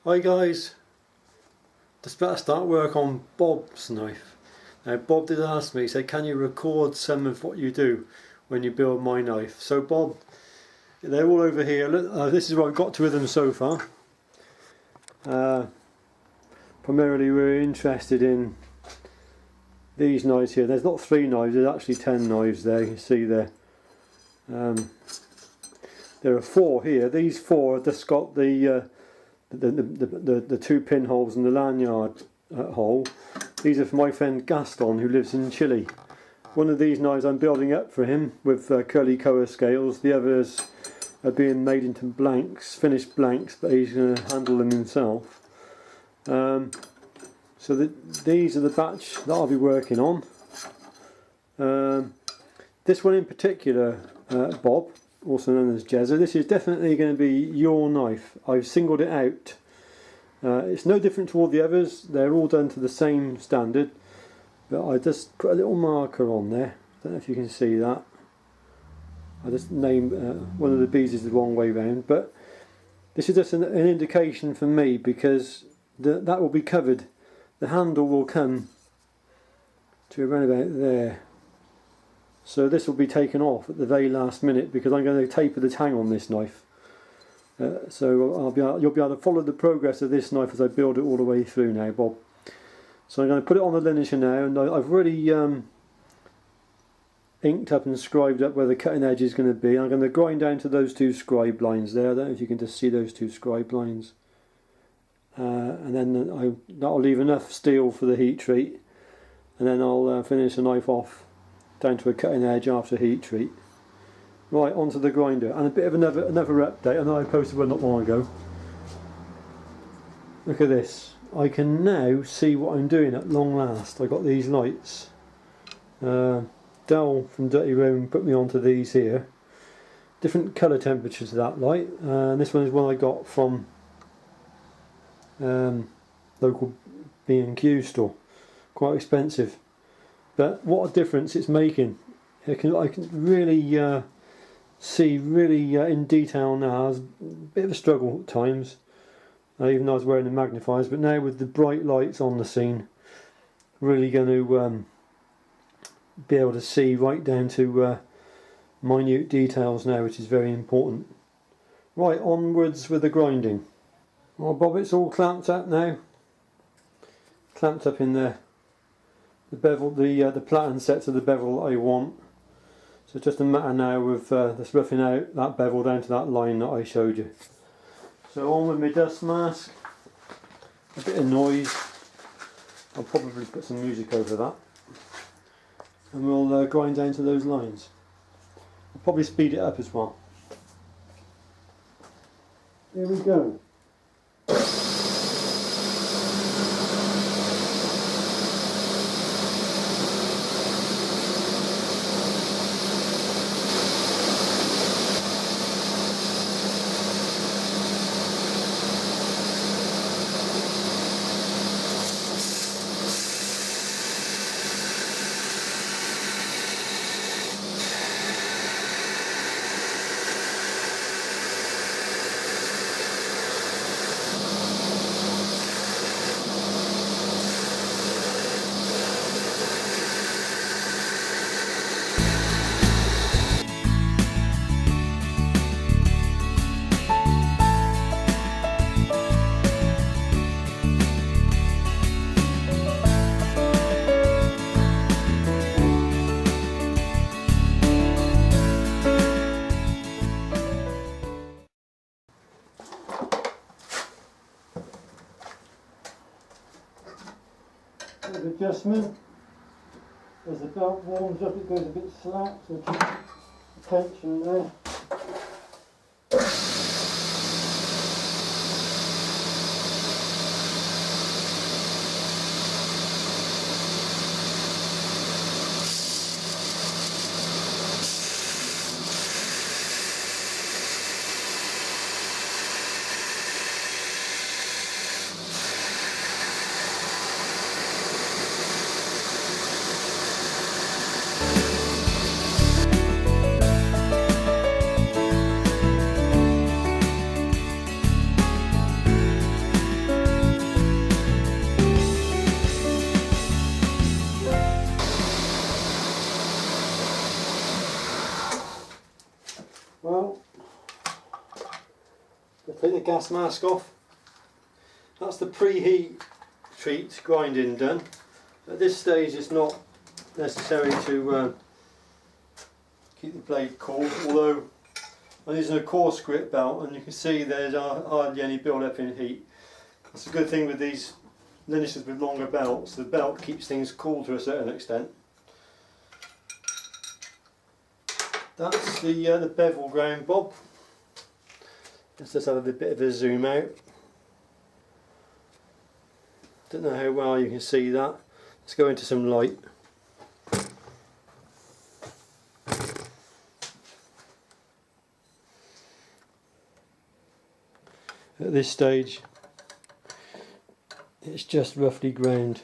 Hi guys, just about to start work on Bob's knife. Now Bob did ask me, he said, can you record some of what you do when you build my knife? So Bob, they're all over here. Look, this is what I've got to with them so far. Primarily we're interested in these knives here. There's not 3 knives, there's actually 10 knives there, you can see there. There are 4 here. These 4 have just got the 2 pinholes in the lanyard hole. These are for my friend Gaston, who lives in Chile. One of these knives I'm building up for him with curly Koa scales. The others are being made into blanks, finished blanks, but he's going to handle them himself. So these are the batch that I'll be working on. This one in particular, Bob, also known as Jezza, this is definitely going to be your knife. I've singled it out. It's no different to all the others, they're all done to the same standard, but I just put a little marker on there. I don't know if you can see that. I just named one of the bees is the wrong way round, but this is just an indication for me, because that will be covered. The handle will come to around about there. So this will be taken off at the very last minute, because I'm going to taper the tang on this knife. So you'll be able to follow the progress of this knife as I build it all the way through now, Bob. So I'm going to put it on the linisher now, and I've already inked up and scribed up where the cutting edge is going to be. I'm going to grind down to those 2 scribe lines there. I don't know if you can just see those 2 scribe lines. And then that'll leave enough steel for the heat treat, and then I'll finish the knife off down to a cutting edge after heat treat. Right, onto the grinder, and a bit of another update. I know I posted one not long ago. Look at this. I can now see what I'm doing at long last. I got these lights. Dell from Dirty Room put me onto these here. Different colour temperatures of that light. And this one is one I got from local B&Q store. Quite expensive. But what a difference it's making. I can really see in detail now. It's a bit of a struggle at times, even though I was wearing the magnifiers, but now with the bright lights on the scene, really going to be able to see right down to minute details now, which is very important. Right, onwards with the grinding. Well, Bob, it's all clamped up now. Clamped up in there. The bevel, the platen set to the bevel that I want. So it's just a matter now of just roughing out that bevel down to that line that I showed you. So on with my dust mask. A bit of noise. I'll probably put some music over that. And we'll grind down to those lines. I'll probably speed it up as well. Here we go. Adjustment. As the belt warms up, it goes a bit slack, so keep the tension there. Take the gas mask off. That's the preheat treat grinding done. At this stage it's not necessary to keep the blade cool, although I'm using a coarse grit belt and you can see there's hardly any build up in heat. That's a good thing with these linishes with longer belts. The belt keeps things cool to a certain extent. That's the bevel ground bob. Let's just have a bit of a zoom out. Don't know how well you can see that. Let's go into some light. At this stage it's just roughly ground.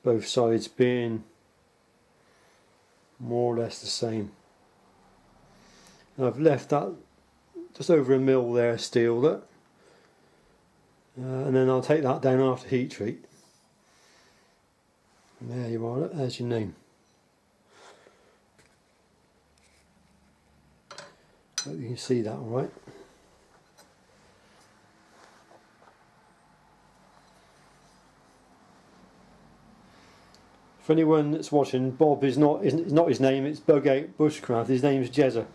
Both sides being more or less the same. And I've left that just over a mil there, steeled it, and then I'll take that down after heat treat. And there you are, there's your name. Hope you can see that all right. For anyone that's watching, Bob is not his name, it's Bug Out Bushcraft. His name's Jezza.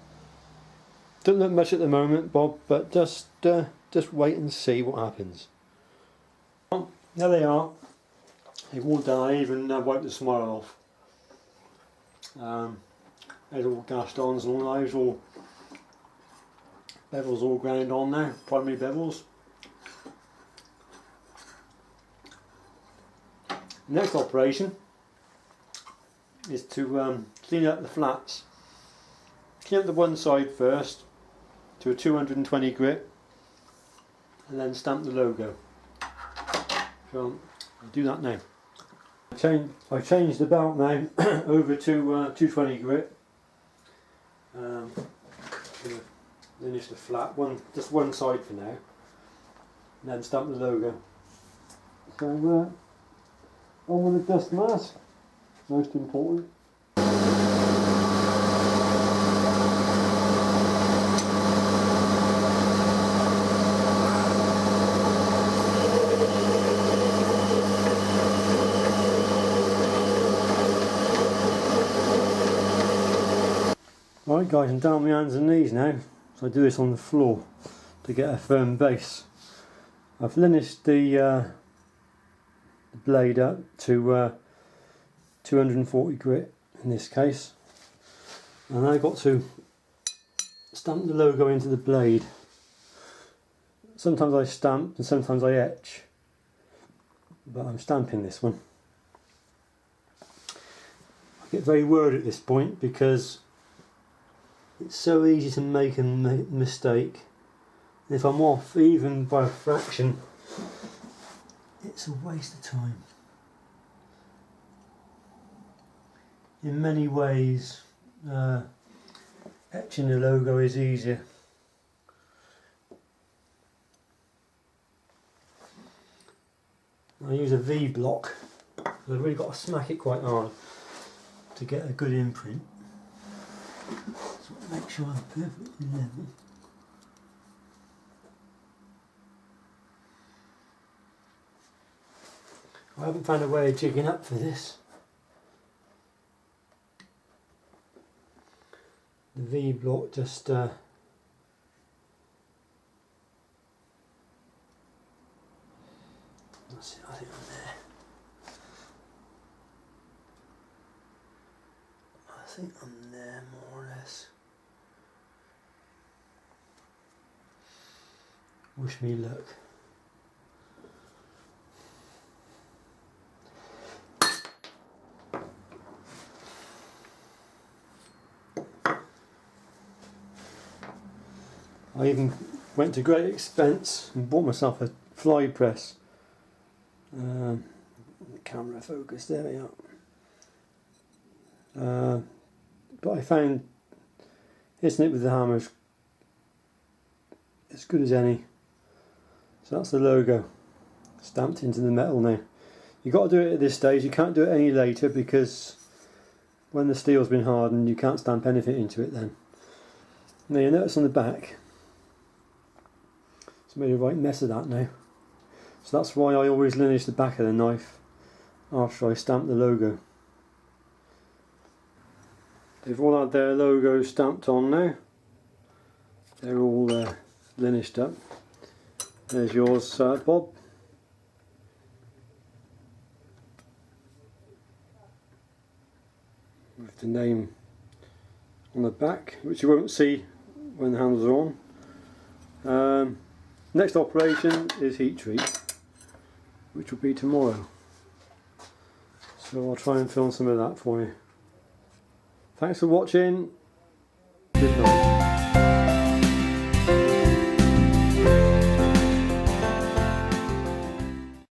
Don't look much at the moment, Bob, but just wait and see what happens. Well, there they are. They've all done. I even wiped the smile off. There's all cast ons and all those, all bevels all ground on now, primary bevels. Next operation is to clean up the flats. Clean up the one side first to a 220 grit and then stamp the logo. So I'll do that now. I've changed the belt now over to 220 grit. Finish the flat, just one side for now, and then stamp the logo. So on with the dust mask, most important. Right guys, I'm down on my hands and knees now, so I do this on the floor to get a firm base. I've linished the blade up to 240 grit in this case, and I've got to stamp the logo into the blade. Sometimes I stamp and sometimes I etch, but I'm stamping this one. I get very worried at this point because it's so easy to make a mistake, and if I'm off even by a fraction, it's a waste of time. In many ways, etching the logo is easier. I use a V block, because I've really got to smack it quite hard to get a good imprint. So make sure I'm perfectly level. I haven't found a way of jigging up for this. The V block just I think I'm there. I think I'm there more or less. Wish me luck. I even went to great expense and bought myself a fly press. The camera focus, there we are. But I found hitting it with the hammer is as good as any. So that's the logo stamped into the metal now. You've got to do it at this stage, you can't do it any later because when the steel's been hardened you can't stamp anything into it then. Now you notice on the back, it's made a right mess of that now. So that's why I always lineage the back of the knife after I stamp the logo. They've all had their logo stamped on now. They're all lineaged up. There's yours, Bob. With the name on the back, which you won't see when the handles are on. Next operation is heat treat, which will be tomorrow. So I'll try and film some of that for you. Thanks for watching. Good night.